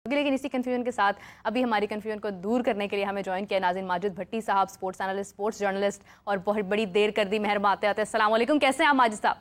लेकिन इसी कंफ्यूजन के साथ अभी हमारी कंफ्यूजन को दूर करने के लिए हमें ज्वाइन किया नाज़रीन माजिद भट्टी साहब, स्पोर्ट्स एनालिस्ट, स्पोर्ट्स जर्नलिस्ट, और बहुत बड़ी देर कर दी मेहरबान आते आते। अस्सलाम वालेकुम, कैसे हैं आप माजिद साहब?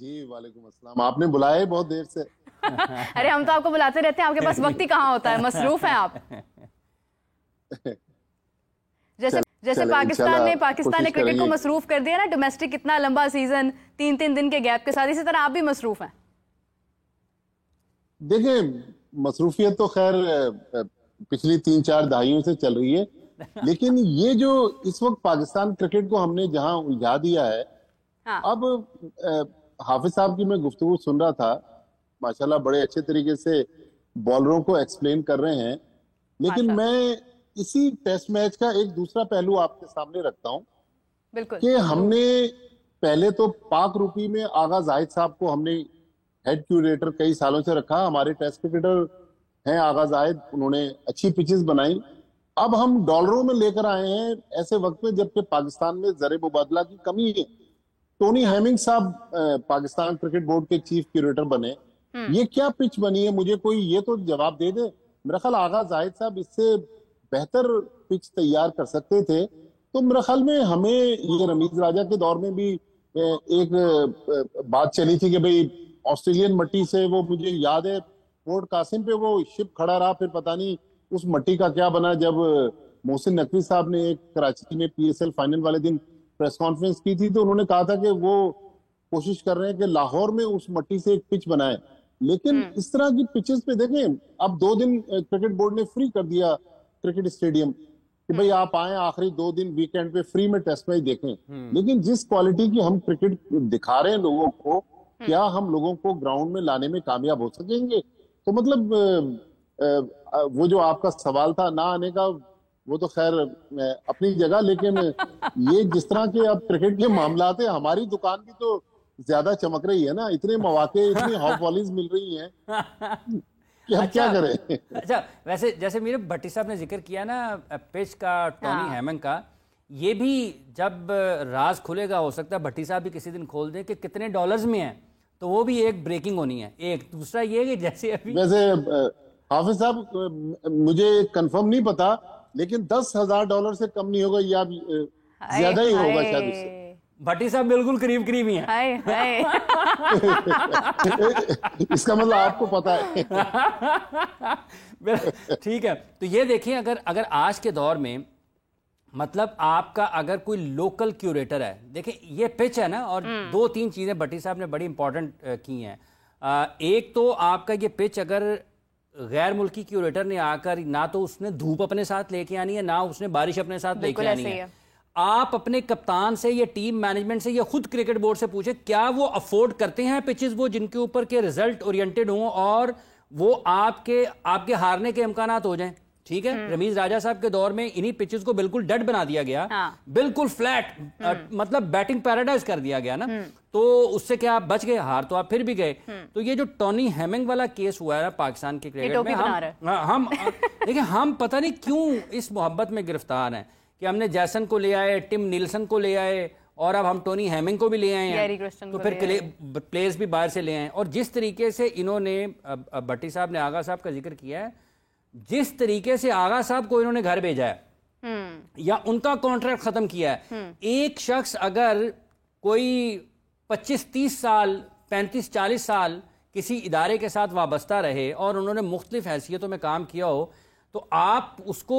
जी वालेकुम अस्सलाम। आपने बुलाया बहुत देर से। अरे हम तो आपको बुलाते रहते हैं, आपके पास वक्त ही कहाँ होता है, मसरूफ हैं आप। जैसे पाकिस्तान ने क्रिकेट को मसरूफ कर दिया ना, डोमेस्टिक इतना लंबा सीजन 3-3 दिन के गैप के साथ, इसी तरह आप भी मसरूफ हैं। देखिए, मसरूफियत तो खैर पिछली 3-4 दहाइयों से चल रही है, लेकिन ये जो इस वक्त पाकिस्तान क्रिकेट को हमने जहां उलझा दिया है, हाँ। अब हाफिज साहब की मैं गुफ्तगू सुन रहा था, माशाल्लाह बड़े अच्छे तरीके से बॉलरों को एक्सप्लेन कर रहे हैं, लेकिन मैं इसी टेस्ट मैच का एक दूसरा पहलू आपके सामने रखता हूं। बिल्कुल कि हमने पहले तो पाक रूपी में आगा जाहिद साहब को हमने हेड क्यूरेटर कई सालों से रखा। हमारे टेस्ट क्रिकेटर हैं आगा जाहिद, उन्होंने अच्छी पिचेस बनाई। अब हम डॉलरों में लेकर आए हैं ऐसे वक्त में जबकि पाकिस्तान में जर मुबादला की कमी है। टोनी हेमिंग साहब पाकिस्तान क्रिकेट बोर्ड के चीफ क्यूरेटर बने। ये क्या पिच बनी है, मुझे कोई ये तो जवाब दे दे। मेरा ख्याल आगा जाहिद साहब इससे बेहतर पिच तैयार कर सकते थे। तो मेरे ख्याल में हमें ये रमीज राजा के दौर में भी एक बात चली थी कि भाई ऑस्ट्रेलियन मट्टी से, वो मुझे याद है पोर्ट कासिम पे वो शिप खड़ा रहा, फिर पता नहीं उस मट्टी का क्या बना। जब मोहसिन नकवी साहब ने एक कराची में पीएसएल फाइनल वाले दिन प्रेस कॉन्फ्रेंस की थी, तो उन्होंने कहा था कि वो कोशिश कर रहे हैं कि लाहौर में उस मट्टी से एक पिच बनाए। लेकिन इस तरह की पिचेस पे देखें, अब 2 दिन क्रिकेट बोर्ड ने फ्री कर दिया क्रिकेट स्टेडियम कि भाई आप आए, आखिरी 2 दिन वीकेंड पे फ्री में टेस्ट मैच देखें। लेकिन जिस क्वालिटी की हम क्रिकेट दिखा रहे हैं लोगों को, क्या हम लोगों को ग्राउंड में लाने में कामयाब हो सकेंगे? तो मतलब वो जो आपका सवाल था ना आने का, वो तो खैर अपनी जगह, लेकिन ये जिस तरह के अब क्रिकेट के मामलात है, हमारी दुकान की तो ज्यादा चमक रही है ना। इतने मौके, इतनी हॉट वॉलीज मिल रही हैं कि हम क्या करें। अच्छा, वैसे जैसे मेरे भट्टी साहब ने जिक्र किया ना पिच का, टोनी हेमिंग का, ये भी जब राज खुलेगा, हो सकता है भट्टी साहब भी किसी दिन खोल दें कि कितने डॉलर्स में है, तो वो भी एक ब्रेकिंग होनी है। एक दूसरा ये कि जैसे अभी वैसे हाफिज साहब मुझे कंफर्म नहीं पता, लेकिन $10,000 से कम नहीं होगा, या ज्यादा ही होगा शायद उससे। भट्टी साहब बिल्कुल करीब करीब ही हैं। हाय हाय। इसका मतलब आपको पता है। ठीक है, तो ये देखिए, अगर आज के दौर में मतलब आपका अगर कोई लोकल क्यूरेटर है, देखिए ये पिच है ना, और 2-3 चीजें भट्टी साहब ने बड़ी इंपॉर्टेंट की हैं। एक तो आपका ये पिच अगर गैर मुल्की क्यूरेटर ने आकर, ना तो उसने धूप अपने साथ लेके आनी है, ना उसने बारिश अपने साथ लेके आनी है। आप अपने कप्तान से या टीम मैनेजमेंट से या खुद क्रिकेट बोर्ड से पूछे, क्या वो अफोर्ड करते हैं पिचेस वो जिनके ऊपर के रिजल्ट ओरिएंटेड हों और वो आपके हारने के इम्कानात हो जाएं। ठीक है, रमीज राजा साहब के दौर में इन्हीं पिचेस को बिल्कुल डेड बना दिया गया। बिल्कुल फ्लैट, मतलब बैटिंग पैराडाइज कर दिया गया ना। तो उससे क्या आप बच गए? हार तो आप फिर भी गए। तो ये जो टोनी हेमिंग वाला केस हुआ है ना पाकिस्तान के क्रिकेट में, हम देखिए, हम पता नहीं क्यों इस मोहब्बत में गिरफ्तार हैं कि हमने जैसन को ले आए, टिम नीलसन को ले आए, और अब हम टोनी हेमिंग को भी ले आए हैं, तो फिर प्लेयर्स भी बाहर से ले आए। और जिस तरीके से इन्होंने, भट्टी साहब ने आगा साहब का जिक्र किया है, जिस तरीके से आगा साहब को इन्होंने घर भेजा है या उनका कॉन्ट्रैक्ट खत्म किया है। एक शख्स अगर कोई 25-30 साल, 35-40 साल किसी इदारे के साथ वाबस्ता रहे और उन्होंने मुख्तलिफ हैसियतों में काम किया हो, तो आप उसको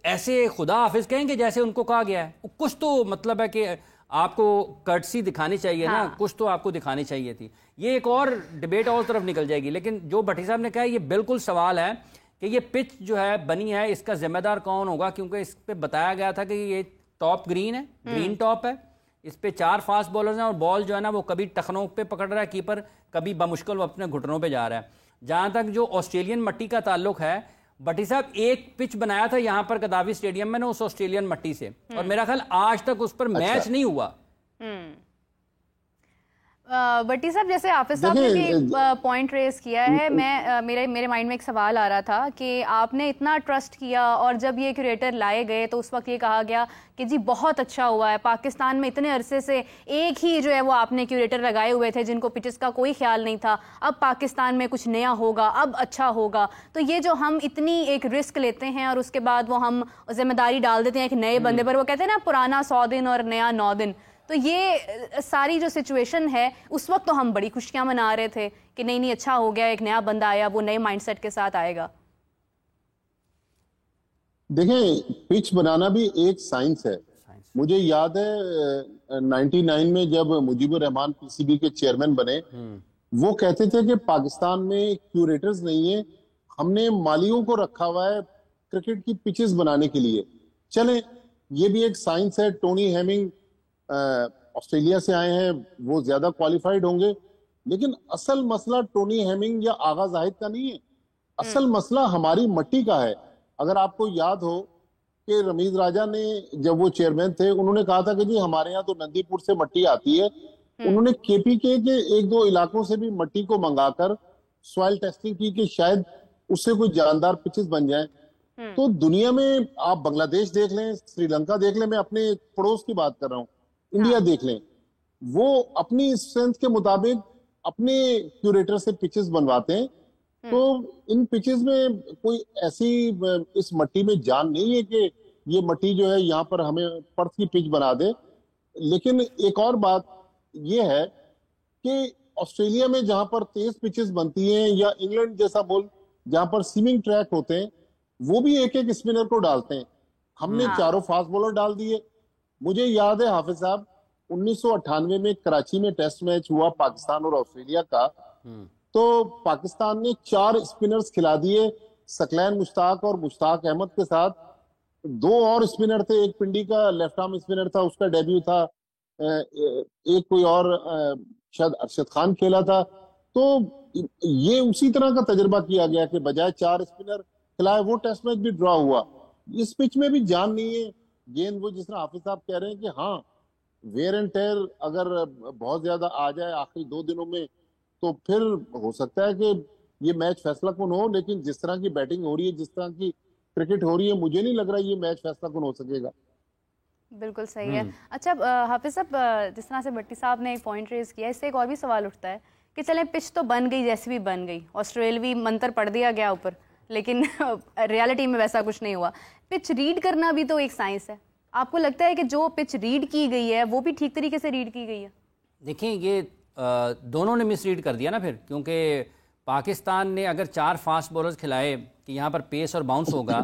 ऐसे खुदा हाफिज कहेंगे जैसे उनको कहा गया है? कुछ तो मतलब है कि आपको कर्टसी दिखानी चाहिए ना, कुछ तो आपको दिखानी चाहिए थी। ये एक और डिबेट और तरफ निकल जाएगी, लेकिन जो भट्टी साहब ने कहा है, ये बिल्कुल सवाल है कि ये पिच जो है बनी है, इसका जिम्मेदार कौन होगा? क्योंकि इस पे बताया गया था कि ये टॉप ग्रीन है, ग्रीन टॉप है, इस पे 4 फास्ट बॉलर्स हैं, और बॉल जो है ना वो कभी टखनों पे पकड़ रहा है कीपर, कभी बमुश्किल वो अपने घुटनों पे जा रहा है। जहां तक जो ऑस्ट्रेलियन मट्टी का ताल्लुक है, भट्टी साहब एक पिच बनाया था यहां पर गद्दाफी स्टेडियम में ना, उस ऑस्ट्रेलियन मट्टी से, और मेरा ख्याल आज तक उस पर मैच नहीं हुआ। बट्टी साहब, जैसे हाफिज साहब ने भी एक पॉइंट रेज किया है, मैं मेरे माइंड में एक सवाल आ रहा था कि आपने इतना ट्रस्ट किया और जब ये क्यूरेटर लाए गए तो उस वक्त ये कहा गया कि जी बहुत अच्छा हुआ है, पाकिस्तान में इतने अरसे से एक ही जो है वो आपने क्यूरेटर लगाए हुए थे जिनको पिचेस का कोई ख्याल नहीं था, अब पाकिस्तान में कुछ नया होगा, अब अच्छा होगा। तो ये जो हम इतनी एक रिस्क लेते हैं और उसके बाद वो हम जिम्मेदारी डाल देते हैं एक नए बंदे पर, वो कहते हैं ना पुराना 100 दिन और नया 9 दिन, तो ये सारी जो सिचुएशन है उस वक्त तो हम बड़ी खुशियां मना रहे थे कि नहीं नहीं अच्छा हो गया, एक नया बंदा आया, वो नए माइंडसेट के साथ आएगा। देखें, पिच बनाना भी एक साइंस है। मुझे याद है 99 में जब मुजीबुर रहमान पीसीबी के चेयरमैन बने, वो कहते थे कि पाकिस्तान में क्यूरेटर्स नहीं है, हमने मालियों को रखा हुआ है क्रिकेट की पिचेस बनाने के लिए। चले, ये भी एक साइंस है। टोनी हेमिंग ऑस्ट्रेलिया से आए हैं, वो ज्यादा क्वालिफाइड होंगे, लेकिन असल मसला टोनी हेमिंग या आगा जाहिद का नहीं है, असल मसला हमारी मट्टी का है। अगर आपको याद हो कि रमीज राजा ने जब वो चेयरमैन थे, उन्होंने कहा था कि जी हमारे यहाँ तो नंदीपुर से मट्टी आती है। उन्होंने केपीके के एक दो इलाकों से भी मट्टी को मंगाकर सॉइल टेस्टिंग की कि शायद उससे कोई जानदार पिचेस बन जाए। तो दुनिया में आप बांग्लादेश देख लें, श्रीलंका देख लें, मैं अपने पड़ोस की बात कर रहा हूँ, इंडिया देख लें, वो अपनी स्ट्रेंथ के मुताबिक अपने क्यूरेटर से पिचेस बनवाते हैं। तो इन पिचेस में कोई ऐसी इस मट्टी में जान नहीं है कि ये मट्टी जो है यहाँ पर हमें पर्थ की पिच बना दे। लेकिन एक और बात ये है कि ऑस्ट्रेलिया में जहां पर तेज पिचेस बनती हैं, या इंग्लैंड जैसा मुल्क जहां पर स्विमिंग ट्रैक होते हैं, वो भी एक एक स्पिनर को डालते हैं। हमने चारों फास्ट बॉलर डाल दिए। मुझे याद है हाफिज साहब, 1998 में कराची में टेस्ट मैच हुआ पाकिस्तान और ऑस्ट्रेलिया का, तो पाकिस्तान ने 4 स्पिनर्स खिला दिए, सकलैन मुश्ताक और मुश्ताक अहमद के साथ। 2 और स्पिनर थे, एक पिंडी का लेफ्ट आर्म स्पिनर था, उसका डेब्यू था, एक कोई और शायद अरशद खान खेला था। तो ये उसी तरह का तजर्बा किया गया कि बजाय 4 स्पिनर खिलाए, वो टेस्ट मैच भी ड्रॉ हुआ। इस पिच में भी जान नहीं है। गेंद वो जिस तरह हाफिज साहब कह रहे हैं कि हाँ, वेयर एंड टेयर अगर बहुत ज्यादा आ जाए आखिरी 2 दिनों में, तो फिर हो सकता है कि ये मैच फैसला कुन हो। लेकिन जिस तरह की बैटिंग हो रही है, जिस तरह की क्रिकेट हो रही है, मुझे नहीं लग रहा ये मैच फैसला कुन हो सकेगा। बिल्कुल सही है। अच्छा हाफिज साहब, जिस तरह से भट्टी साहब ने एक पॉइंट रेज किया, इससे एक और भी सवाल उठता है कि चलें पिच तो बन गई, जैसी भी बन गई, ऑस्ट्रेलियावी मंत्र पढ़ दिया गया ऊपर, लेकिन रियलिटी में वैसा कुछ नहीं हुआ। पिच रीड करना भी तो एक साइंस है। आपको लगता है कि जो पिच रीड की गई है वो भी ठीक तरीके से रीड की गई है? देखिए, ये दोनों ने मिसरीड कर दिया ना फिर, क्योंकि पाकिस्तान ने अगर 4 फास्ट बॉलर्स खिलाए कि यहाँ पर पेस और बाउंस होगा,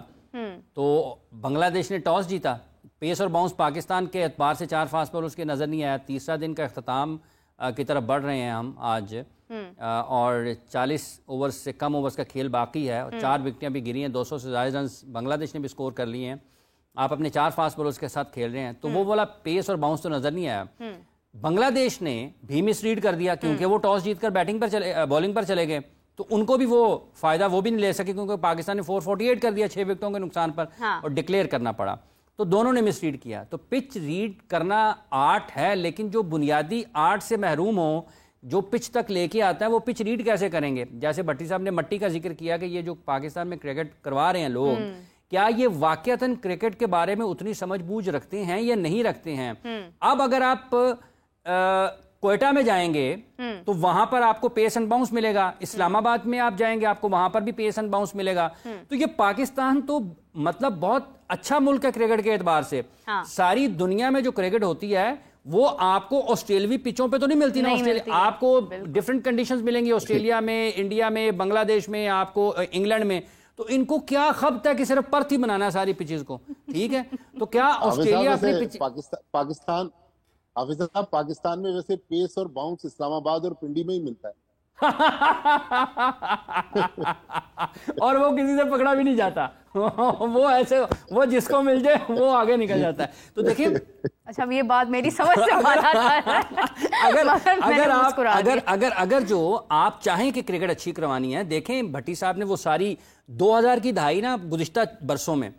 तो बांग्लादेश ने टॉस जीता, पेस और बाउंस पाकिस्तान के एतबार से 4 फास्ट बॉलर्स के नज़र नहीं आया। तीसरा दिन का अख्ताम की तरफ बढ़ रहे हैं हम आज, और 40 ओवर्स से कम ओवर्स का खेल बाकी है, और 4 विकेटें भी गिरी हैं, 200 से ज़्यादा रन बांग्लादेश ने भी स्कोर कर लिए हैं। आप अपने 4 फास्ट बॉलर्स के साथ खेल रहे हैं, तो वो वाला पेस और बाउंस तो नजर नहीं आया। बांग्लादेश ने भी मिसरीड कर दिया, क्योंकि वो टॉस जीतकर बॉलिंग पर चले गए, तो उनको भी वो फायदा वो भी नहीं ले सके, क्योंकि पाकिस्तान ने 448 कर दिया 6 विकेटों के नुकसान पर, और डिक्लेयर करना पड़ा। तो दोनों ने मिसरीड किया। तो पिच रीड करना आर्ट है, लेकिन जो बुनियादी आर्ट से महरूम हो, जो पिच तक लेके आता है, वो पिच रीड कैसे करेंगे? जैसे भट्टी साहब ने मट्टी का जिक्र किया कि ये जो पाकिस्तान में क्रिकेट करवा रहे हैं लोग, क्या ये वाकयातन क्रिकेट के बारे में उतनी समझ बूझ रखते हैं या नहीं रखते हैं? अब अगर आप कोयटा में जाएंगे तो वहां पर आपको पेस एंड बाउंस मिलेगा, इस्लामाबाद में आप जाएंगे आपको वहां पर भी पेस एंड बाउंस मिलेगा। तो ये पाकिस्तान तो मतलब बहुत अच्छा मुल्क है क्रिकेट के एतबार से। सारी दुनिया में जो क्रिकेट होती है वो आपको ऑस्ट्रेलियावी पिचों पे तो नहीं मिलती ना। ऑस्ट्रेलिया आपको डिफरेंट कंडीशंस मिलेंगी, ऑस्ट्रेलिया में, इंडिया में, बांग्लादेश में, आपको इंग्लैंड में। तो इनको क्या खबत है कि सिर्फ पर्थ ही बनाना है सारी पिचेस को, ठीक है? तो क्या ऑस्ट्रेलिया अपनी पाकिस्तान हाफिज साहब, पाकिस्तान में वैसे पेस और बाउंस इस्लामाबाद और पिंडी में ही मिलता है। और वो किसी से पकड़ा भी नहीं जाता, वो ऐसे, वो जिसको मिल जाए वो आगे निकल जाता है। तो देखिए, अच्छा अब ये बात मेरी समझ से बाहर आ रहा है। अगर जो आप चाहें कि क्रिकेट अच्छी करवानी है, देखें भट्टी साहब ने वो सारी 2000 की दहाई ना गुज़िश्ता बरसों में,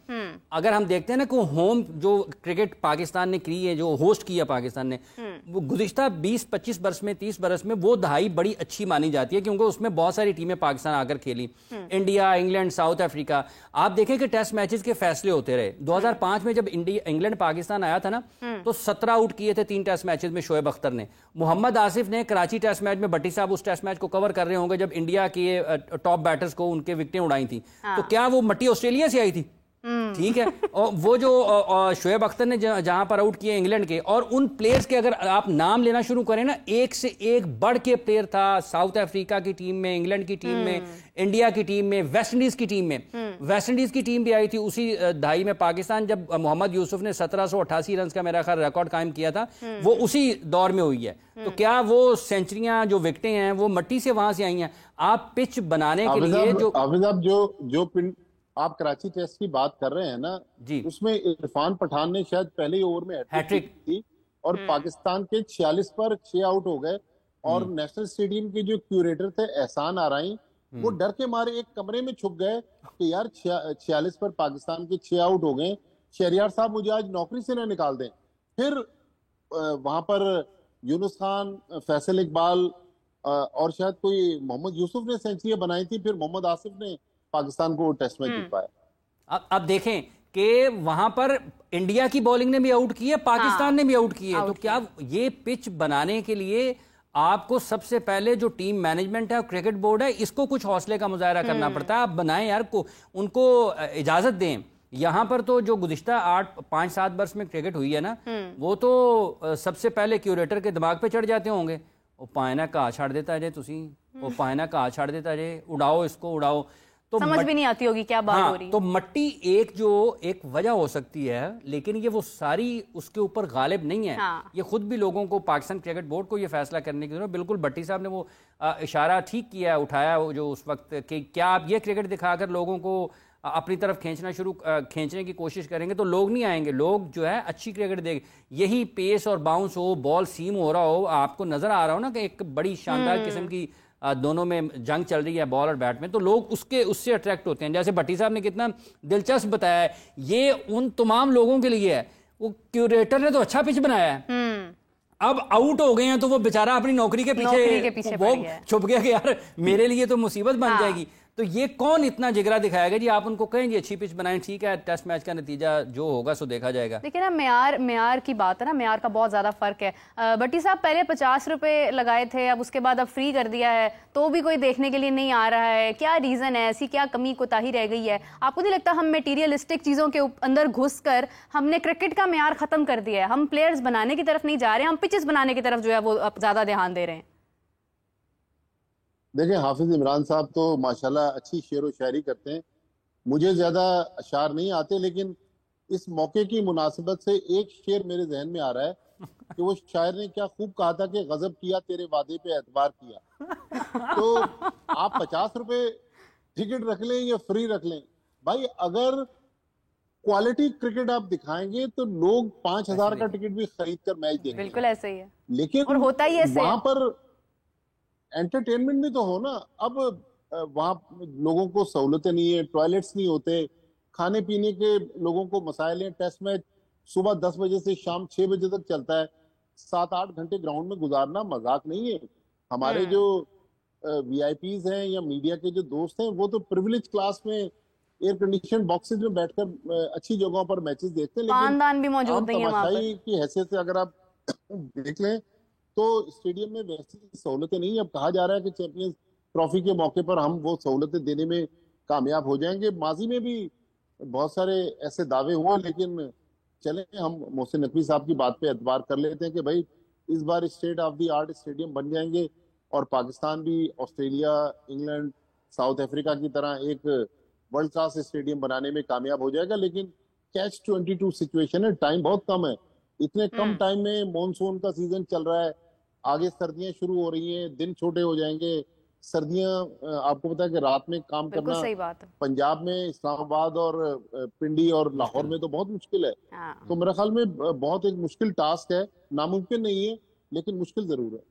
अगर हम देखते हैं ना कि होम जो क्रिकेट पाकिस्तान ने की है, जो होस्ट किया पाकिस्तान ने, वो गुज़िश्ता 20-25 बरस में, 30 बरस में वो दहाई बड़ी अच्छी मानी जाती है, क्योंकि उसमें बहुत सारी टीमें पाकिस्तान आकर खेली, इंडिया, इंग्लैंड, साउथ अफ्रीका। आप देखें कि टेस्ट मैचेस के फैसले होते रहे। 2005 में जब इंग्लैंड पाकिस्तान आया था ना, तो 17 आउट किए थे 3 टेस्ट मैचेस में शोएब अख्तर ने। मोहम्मद आसिफ ने कराची टेस्ट मैच में, भट्टी साहब उस टेस्ट मैच को कवर कर रहे होंगे जब इंडिया के टॉप बैटर्स को उनके विकेटें उड़ाई थी, तो क्या वो मट्टी ऑस्ट्रेलिया से आई थी? ठीक है। और वो जो शोएब अख्तर ने जहां पर आउट किए इंग्लैंड के, और उन प्लेयर्स के अगर आप नाम लेना शुरू करें ना, एक से एक बढ़ के प्लेयर था साउथ अफ्रीका की टीम में, इंग्लैंड की टीम में, इंडिया की टीम में, वेस्ट इंडीज की टीम में। वेस्ट इंडीज की टीम भी आई थी उसी दहाई में पाकिस्तान, जब मोहम्मद यूसुफ ने 1788 रन का मेरा ख्याल रिकॉर्ड कायम किया था, वो उसी दौर में हुई है। तो क्या वो सेंचुरियां, जो विकेटें हैं, वो मट्टी से वहां से आई हैं? आप पिच बनाने के लिए जो आप कराची टेस्ट की बात कर रहे हैं ना जी, उसमें इरफान पठान ने शायद पहले ओवर में हैट्रिक की और पाकिस्तान के 46 पर 6 आउट हो गए। और नेशनल स्टेडियम के जो क्यूरेटर थे एहसान आराई, वो डर के मारे एक कमरे में छुप गए कि यार 46 पर पाकिस्तान के 6 आउट हो गए, शहरियार साहब मुझे आज नौकरी से ना निकाल दें। फिर वहां पर यूनुस खान, फैसल इकबाल और शायद कोई मोहम्मद यूसुफ ने सेंचुरी बनाई थी, फिर मोहम्मद आसिफ ने पाकिस्तान को टेस्ट में जीत पाया। अब देखें कि वहां पर इंडिया की बॉलिंग ने भी आउट किए, पाकिस्तान ने भी आउट किए। तो क्या ये पिच बनाने के लिए आपको सबसे पहले जो टीम मैनेजमेंट है और क्रिकेट बोर्ड है, इसको कुछ हौसले का मुजाहरा करना पड़ता है। आप बनाएं यार, उनको इजाजत दें। यहां पर तो जो गुज़िश्ता 5-7 वर्ष में क्रिकेट हुई है ना, वो तो सबसे पहले क्यूरेटर के दिमाग पे चढ़ जाते होंगे। वो पायना कहा छाड़ देता है तुसी, वो पायना कहा छाड़ देता है, उड़ाओ इसको उड़ाओ, तो समझ भी नहीं आती होगी क्या बात हो रही है। तो मट्टी एक वजह हो सकती है, लेकिन ये वो सारी उसके ऊपर गालिब नहीं है। ये खुद भी लोगों को, पाकिस्तान क्रिकेट बोर्ड को ये फैसला करने की जरूरत। बिल्कुल भट्टी साहब ने वो इशारा ठीक किया है, उठाया जो उस वक्त कि क्या आप ये क्रिकेट दिखाकर लोगों को अपनी तरफ खींचने की कोशिश करेंगे तो लोग नहीं आएंगे। लोग जो है अच्छी क्रिकेट देख, यही पेस और बाउंस हो, बॉल सीम हो रहा हो, आपको नजर आ रहा हो ना कि एक बड़ी शानदार किस्म की दोनों में जंग चल रही है बॉल और बैट में, तो लोग उससे अट्रैक्ट होते हैं। जैसे भट्टी साहब ने कितना दिलचस्प बताया है, ये उन तमाम लोगों के लिए है। वो क्यूरेटर ने तो अच्छा पिच बनाया है, अब आउट हो गए हैं तो वो बेचारा अपनी नौकरी के पीछे वो छुप गया कि यार मेरे लिए तो मुसीबत बन जाएगी। तो ये कौन इतना जिगरा दिखाएगा जी? आप उनको कहें जी अच्छी पिच बनाएं, ठीक है, टेस्ट मैच का नतीजा जो होगा सो देखा जाएगा। देखिए ना, म्यार की बात है ना, म्यार का बहुत ज्यादा फर्क है। भट्टी साहब पहले 50 रुपए लगाए थे, अब उसके बाद अब फ्री कर दिया है, तो भी कोई देखने के लिए नहीं आ रहा है। क्या रीजन है? ऐसी क्या कमी कोताही रह गई है? आपको नहीं लगता हम मटेरियलिस्टिक चीजों के अंदर घुस कर हमने क्रिकेट का म्यार खत्म कर दिया है? हम प्लेयर्स बनाने की तरफ नहीं जा रहे, हम पिचेस बनाने की तरफ जो है वो ज्यादा ध्यान दे रहे हैं। देखिए, हाफिज इमरान साहब तो माशाल्लाह अच्छी शेर व शायरी करते हैं। मुझे ज्यादा अशार नहीं आते, लेकिन इस मौके की मुनासिबत से एक शेर मेरे जहन में आ रहा है कि वो शायर ने क्या खूब कहा था कि गजब किया तेरे वादे पे एतबार किया। तो आप 50 रुपए टिकट रख लें या फ्री रख लें, भाई अगर क्वालिटी क्रिकेट आप दिखाएंगे तो लोग 5,000 का टिकट भी खरीद कर मैच देखेंगे। बिल्कुल ऐसे ही है, लेकिन और होता ही ऐसे वहां पर एंटरटेनमेंट भी तो हो ना। अब वहां लोगों को सहूलतें नहीं है, टॉयलेट्स नहीं होते, खाने पीने के लोगों को मसाइल हैं। टेस्ट मैच सुबह 10 बजे से शाम 6 बजे तक चलता है, 7-8 घंटे ग्राउंड में गुजारना मजाक नहीं है। हमारे जो वीआईपीज हैं या मीडिया के जो दोस्त हैं, वो तो प्रिविलेज क्लास में एयर कंडीशन बॉक्सेस में बैठकर अच्छी जगहों पर मैचेस देखते हैं, लेकिन भी मौजूद नहीं है वहां पर। की हैसियत से अगर आप देख लें तो स्टेडियम में वैसी सहूलतें नहीं। अब कहा जा रहा है कि चैंपियंस ट्रॉफी के मौके पर हम वो सहूलतें देने में कामयाब हो जाएंगे। माजी में भी बहुत सारे ऐसे दावे हुए, लेकिन चले हम मोहसिन नकवी साहब की बात पे एतबार कर लेते हैं कि भाई इस बार state of the art stadium बन जाएंगे और पाकिस्तान भी ऑस्ट्रेलिया, इंग्लैंड, साउथ अफ्रीका की तरह एक वर्ल्ड क्लास स्टेडियम बनाने में कामयाब हो जाएगा। लेकिन कैच 22 सिचुएशन है, टाइम बहुत कम है। इतने कम टाइम में मॉनसून का सीजन चल रहा है, आगे सर्दियां शुरू हो रही हैं, दिन छोटे हो जाएंगे, सर्दियां, आपको पता है कि रात में काम बिल्कुल करना सही बात है। पंजाब में, इस्लामाबाद और पिंडी और लाहौर में तो बहुत मुश्किल है। हाँ। तो मेरे ख्याल में बहुत एक मुश्किल टास्क है, नामुमकिन नहीं है लेकिन मुश्किल जरूर है।